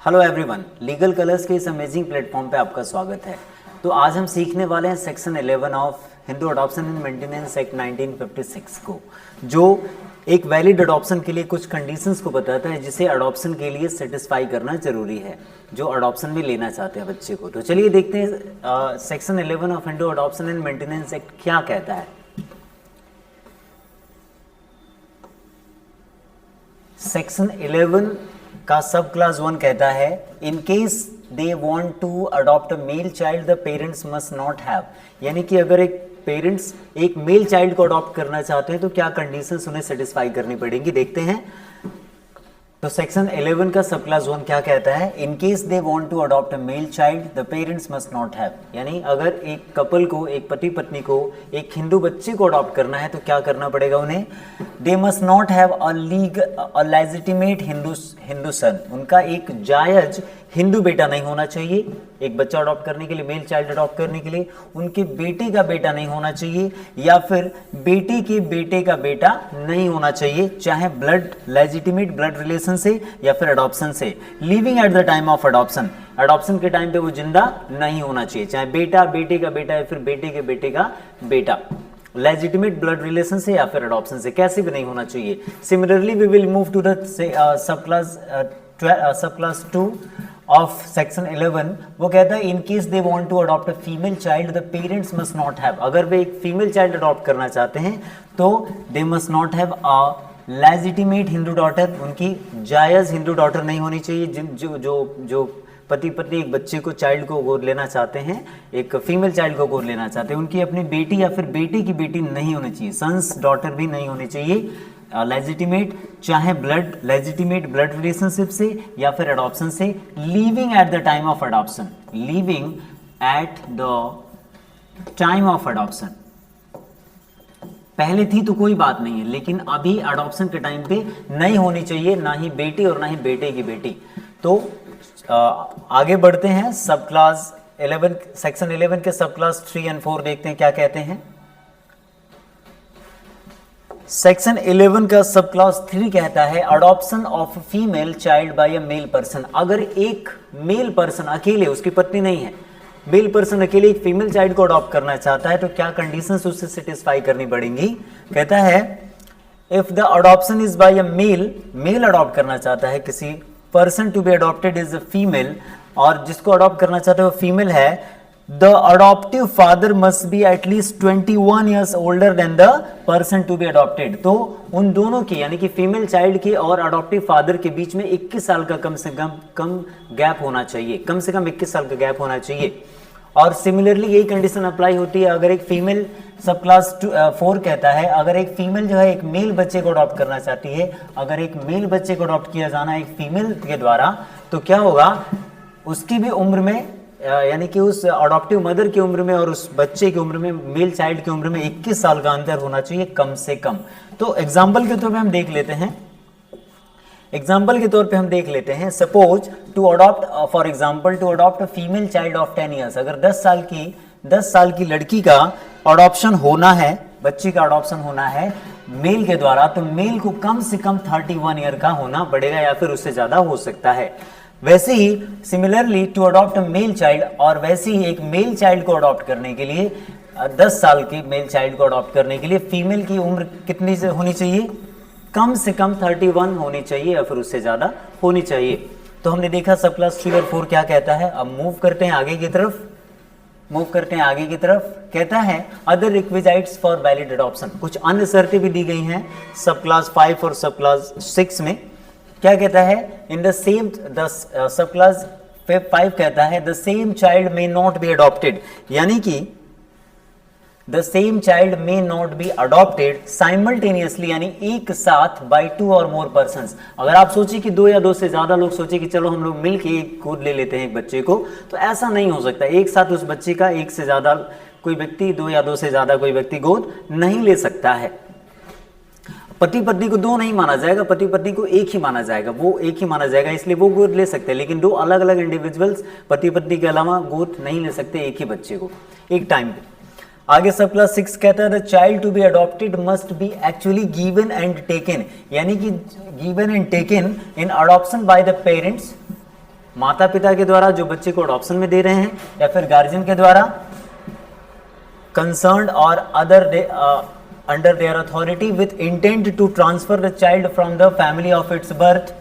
Hello everyone, legal colours के इस amazing platform पे आपका स्वागत है। तो आज हम सीखने वाले हैं section 11 of Hindu adoption and maintenance act 1956 को, जो एक वैलिड अडॉप्शन के लिए कुछ कंडीशंस को बताता है जिसे अडॉप्शन के लिए सेटिस्फाई करना जरूरी है, जो अडॉप्शन में लेना चाहते हैं बच्चे को। तो चलिए देखते हैं section 11 of Hindu adoption and maintenance act क्या कहता है। सेक्शन 11 का सब क्लास 1 कहता है, in case they want to adopt a male child the parents must not have, यानी कि अगर एक पेरेंट्स एक मेल चाइल्ड को अडॉप्ट करना चाहते हैं तो क्या कंडीशंस उन्हें सेटिस्फाई करनी पड़ेंगी, देखते हैं। तो सेक्शन 11 का सब क्लास 1 क्या कहता है, in case they want to adopt a male child the parents must not have, यानी अगर एक कपल को, एक पति पत्नी को एक हिंदू बच्चे को अडॉप्ट करना है तो क्या करना पड़ेगा उन्हें, they must not have a legitimate Hindu son, उनका एक जायज हिंदू बेटा नहीं होना चाहिए। एक बच्चा अडॉप्ट करने के लिए, मेल चाइल्ड अडॉप्ट करने के लिए उनके बेटे का बेटा नहीं होना चाहिए, या फिर बेटे के बेटे का बेटा नहीं होना चाहिए, चाहे ब्लड लेजिटिमेट ब्लड रिलेशन से या फिर अडॉप्शन से। Living at the time of adoption, adoption के टाइम पे वो जिंदा नहीं होना चाहिए, चाहे बेटा बेटे का बेटा या फिर बेटे के बेटे का बेटा, लेजिटिमेट ब्लड रिलेशन से या फिर अडॉप्शन से, कैसे भी नहीं होना चाहिए। Similarly we will move to the sub class 2 of section 11। वो कहता है, in case they want to adopt a female child the parents must not have, अगर वे एक फीमेल चाइल्ड अडॉप्ट करना चाहते हैं तो दे must not have a legitimate Hindu daughter, उनकी जायज हिंदू डॉटर नहीं होनी चाहिए। जो पति पत्नी एक बच्चे को, चाइल्ड को गोद लेना चाहते हैं, एक फीमेल चाइल्ड को गोद लेना चाहते हैं, उनकी अपनी बेटी या फिर बेटे की बेटी नहीं होनी चाहिए, सन्स डॉटर भी नहीं होनी चाहिए। लेजिटिमेट, चाहे लेजिटिमेट ब्लड रिलेशनशिप से या फिर अडॉप्शन से। Living at the time of adoption, living at the time of adoption, पहले थी तो कोई बात नहीं है, लेकिन अभी अडॉप्शन के टाइम पे नहीं होनी चाहिए, ना ही बेटी और ना ही बेटे की बेटी। तो आगे बढ़ते हैं, सब क्लास 11, सेक्शन 11 के सब क्लास 3 और 4 देखते हैं क्या कहते हैं। सेक्शन 11 का सब क्लास 3 कहता है, adoption of female child by a male person, अगर एक मेल पर्सन अकेले, उसकी पत्नी नहीं है, मेल पर्सन अकेले एक फीमेल चाइल्ड को अडॉप्ट करना चाहता है तो क्या कंडीशंस उससे सेटिस्फाई करनी पड़ेंगी। कहता है, if the adoption is by a male adopt करना चाहता है, किसी person to be adopted is a female, और जिसको अडॉप्ट करना चाहते हैं वो फीमेल है, the adoptive father must be at least 21 years older than the person to be adopted. तो उन दोनों की, यानी कि फीमेल चाइल्ड के और अडॉप्टिव फादर के बीच में 21 साल का कम से कम गैप होना चाहिए, कम से कम 21 साल का गैप होना चाहिए। और सिमिलरली यही कंडीशन अप्लाई होती है अगर एक फीमेल, सब क्लास 4 कहता है, अगर एक फीमेल जो है एक मेल बच्चे को अडॉप्ट करना चाहती है, अगर एक मेल बच्चे को अडॉप्ट किया जाना है एक फीमेल के द्वारा, तो क्या होगा, उसकी भी उम्र में, यानी कि उस अडॉप्टिव मदर की उम्र में और उस बच्चे की उम्र में, मेल चाइल्ड की उम्र में 21 साल का अंतर होना चाहिए कम से कम। तो एग्जाम्पल के तौर पे हम देख लेते हैं, एग्जाम्पल के तौर पे हम देख लेते हैं, suppose to adopt, for example to adopt a female child of 10 years, अगर 10 साल की लड़की का अडॉप्शन होना है, बच्ची का अडॉप्शन होना है मेल के द्वारा, तो मेल को कम से कम 31 ईयर का होना पड़ेगा या फिर उससे ज्यादा हो सकता है। वैसे ही similarly to adopt a male child, और वैसे ही एक मेल चाइल्ड को अडॉप्ट करने के लिए, 10 साल की मेल चाइल्ड को अडॉप्ट करने के लिए फीमेल की उम्र कितनी से होनी चाहिए, कम से कम 31 होनी चाहिए या फिर उससे ज्यादा होनी चाहिए। तो हमने देखा सब क्लास 3 और 4 क्या कहता है। अब मूव करते हैं आगे की तरफ, कहता है, other requisites for valid adoption, कुछ अन्य शर्तें भी दी गई हैं सब क्लास 5 और सब क्लास 6 में। क्या कहता है, इन द सेम, सब क्लास 5 कहता है, the same child may not be adopted, यानी कि the same child may not be adopted simultaneously, यानी एक साथ बाय 2 और मोर पर्संस। अगर आप सोचिए कि 2 या 2 से ज्यादा लोग सोचे कि चलो हम लोग मिलकर एक गोद ले लेते हैं एक बच्चे को, तो ऐसा नहीं हो सकता। एक साथ उस बच्चे का एक से ज्यादा कोई व्यक्ति, 2 या 2 से ज्यादा कोई व्यक्ति गोद नहीं ले सकता है। पति पत्नी को 2 नहीं माना जाएगा, पति पत्नी को एक ही माना जाएगा, वो एक ही माना जाएगा, इसलिए वो गोद ले सकते हैं, लेकिन 2 अलग अलग इंडिविजुअल्स पति पत्नी के अलावा गोद नहीं ले सकते एक ही बच्चे को एक टाइम पे। आगे सब क्लास 6 कहता है, the child to be adopted must be actually given and taken, यानी कि given and taken in adoption by the parents माता पिता के द्वारा जो बच्चे को अडॉप्शन में दे रहे हैं, या फिर गार्जियन के द्वारा, कंसर्न्ड और other under their authority with intent to transfer the child from the family of its birth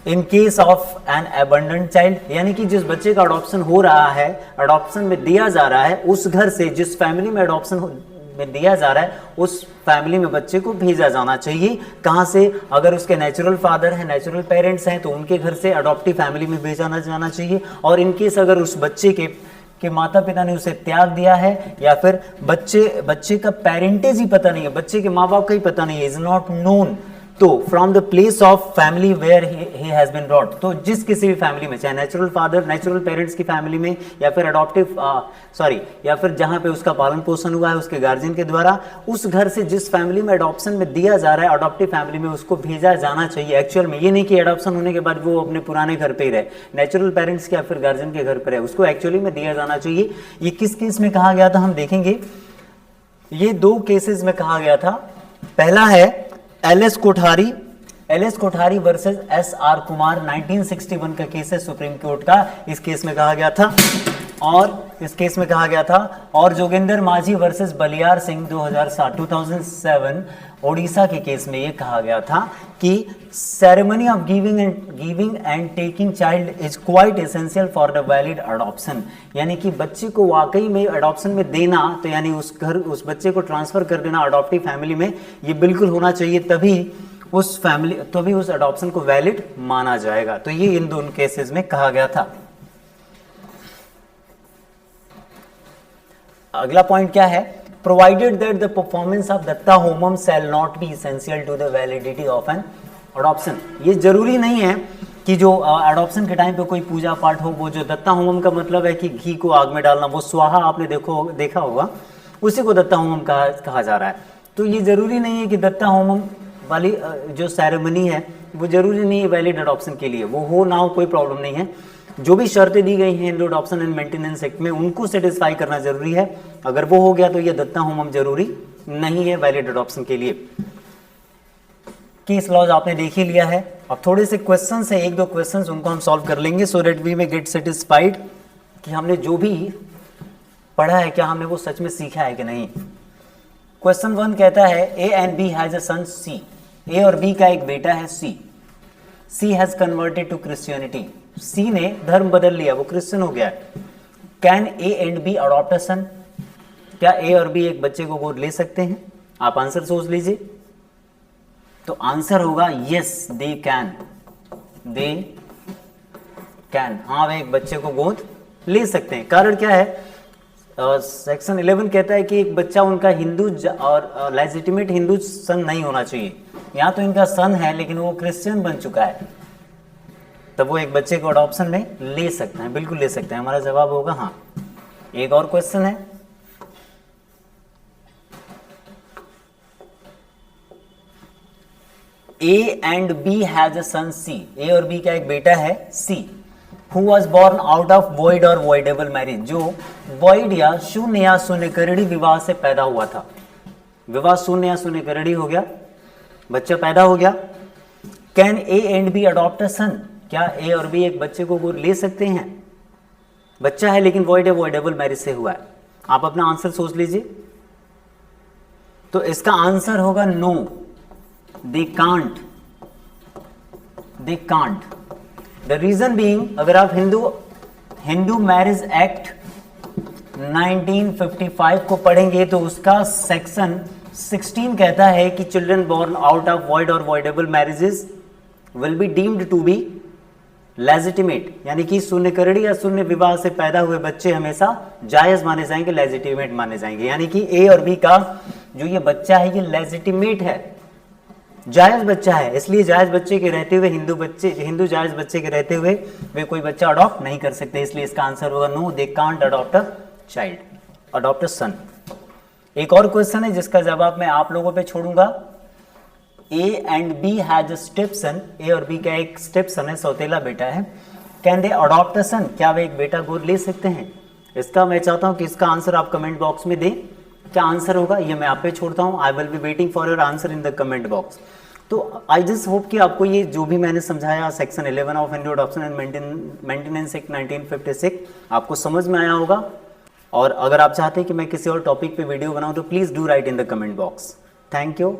in case of an abandoned child, यानी कि जिस बच्चे का अडॉप्शन हो रहा है, अडॉप्शन में दिया जा रहा है, उस घर से, जिस फैमिली में अडॉप्शन में दिया जा रहा है, उस फैमिली में बच्चे को भेजा जाना चाहिए। कहाँ से? अगर उसके नेचुरल फादर हैं, नेचुरल पेरेंट्स हैं, तो उनके घर से अडॉप्टिव फैमिली में भेजा जाना चाहिए। और इनकेस अगर उस बच्चे के माता पिता ने उसे त्याग दिया है, या फिर बच्चे का पेरेंटेज ही पता नहीं है, बच्चे के माँ बाप का ही पता नहीं है, इज नॉट नोन, तो from the place of family where he has been brought, तो जिस किसी भी फैमिली में, चाहे नेचुरल फादर, नेचुरल पेरेंट्स की फैमिली में, या फिर अडॉप्टिव या फिर जहां पे उसका पालन पोषण हुआ है उसके गार्जियन के द्वारा, उस घर से जिस फैमिली में अडॉप्शन में दिया जा रहा है, अडॉप्टिव फैमिली में उसको भेजा जाना चाहिए। एक्चुअल में ये नहीं कि अडॉप्शन होने के बाद वो अपने पुराने घर पे ही रहे, नेचुरल पेरेंट्स के या फिर गार्जियन के घर पर रहे, उसको एक्चुअली में दिया जाना चाहिए। ये किस केस में कहा गया था हम देखेंगे, ये 2 केसेस में कहा गया था। पहला है LS. Kothari versus SR. Kumar, 1961 का केस है सुप्रीम कोर्ट का। इस केस में कहा गया था, और जोगिंदर माझी वर्सेस बलियार सिंह 2007 ओडिशा के केस में ये कहा गया था कि ceremony of giving and taking child is quite essential for the valid adoption, यानी कि बच्चे को वाकई में अडॉप्शन में देना, तो यानी उस बच्चे को ट्रांसफर कर देना अडॉप्टिव फैमिली में, ये बिल्कुल होना चाहिए, तभी उस अडॉप्शन को वैलिड माना जाएगा। तो ये इन दोनों केसेस में कहा गया था। अगला पॉइंट क्या है? Provided that the performance of datta homam shall not be essential to the validity of an adoption. ये जरूरी नहीं है कि जो अडॉप्शन के टाइम पे कोई पूजा पाठ हो, वो जो दत्ता होमम का मतलब है कि घी को आग में डालना, वो स्वाहा आपने देखा होगा, उसी को दत्ता होमम कहा जा रहा है। तो ये जरूरी नहीं है कि दत्ता होमम वाली जो सेरेमनी है वो जरूरी नहीं है वैलिड अडॉप्शन के लिए, वो हो ना हो कोई प्रॉब्लम नहीं है। जो भी शर्तें दी गई हैं Hindu adoption and maintenance act में, उनको सेटिस्फाई करना जरूरी है। अगर वो हो गया तो ये दत्ता होमम जरूरी नहीं है वैलिड अडॉप्शन के लिए। केस लॉज आपने देख ही लिया है। अब थोड़े से क्वेश्चंस है, 1-2 क्वेश्चंस, उनको हम सॉल्व कर लेंगे so that we may get satisfied कि हमने जो भी पढ़ा है क्या हमने वो सच में सीखा है कि नहीं। क्वेश्चन 1 कहता है A and B has a son C, A और बी का एक बेटा है C, C has converted to Christianity, C ने धर्म बदल लिया, वो क्रिश्चियन हो गया। Can A and B adopt a son, क्या ए और बी एक बच्चे को गोद ले सकते हैं? आप आंसर सोच लीजिए। तो आंसर होगा यस दे कैन, हाँ वे एक बच्चे को गोद ले सकते हैं। कारण क्या है? सेक्शन 11 कहता है कि एक बच्चा उनका हिंदू और लेजिटिमेट हिंदू सन नहीं होना चाहिए। यहाँ तो इनका सन है लेकिन वो क्रिश्चियन बन चुका है, तब वो एक बच्चे को अडॉप्शन में ले सकते हैं, बिल्कुल ले सकते हैं। हमारा जवाब होगा हाँ। एक और क्वेश्चन है, A and B has a son C, A और बी का एक बेटा है सी, who was born out of void or voidable marriage, जो void या शून्य करड़ी विवाह से पैदा हुआ था। विवाह शून्य या शून्य करड़ी हो गया, बच्चा पैदा हो गया। Can A and B adopt a son, क्या ए और बी एक बच्चे को गोद ले सकते हैं? बच्चा है लेकिन void या voidable मैरिज से हुआ है। आप अपना आंसर सोच लीजिए। तो इसका आंसर होगा no, they can't. The reason being, अगर आप हिंदू मैरिज एक्ट 1955 को पढ़ेंगे तो उसका सेक्शन 16 कहता है कि children born out of void और voidable marriages will be deemed to be legitimate, यानी कि शून्य करड़ी या शून्य विवाह से पैदा हुए बच्चे हमेशा जायज माने जाएंगे, लेजिटिमेट माने जाएंगे। यानी कि ए और बी का जो ये बच्चा है ये लेजिटिमेट है, जायज बच्चा है। इसलिए जायज बच्चे के रहते हुए हिंदू जायज बच्चे के रहते हुए वे कोई बच्चा अडॉप्ट नहीं कर सकते। इसलिए इसका आंसर होगा no, they can't adopt a child, adopt a son. एक और क्वेश्चन है जिसका जवाब मैं आप लोगों पे छोड़ूंगा। A and B has a stepson, A और बी का एक स्टेप सन है, सौतेला बेटा है। Can they adopt a son, क्या वे एक बेटा गोद ले सकते हैं? इसका मैं चाहता हूं कि इसका आंसर आप कमेंट बॉक्स में दें। क्या आंसर होगा ये मैं आप पे छोड़ता हूं। I will be waiting for your answer in the comment box. तो आई जस्ट होप कि आपको ये जो भी मैंने समझाया section 11 of Indian adoption and maintenance act 1956 आपको समझ में आया होगा। और अगर आप चाहते हैं कि मैं किसी और टॉपिक पे वीडियो बनाऊं तो please do right in the comment box. Thank you.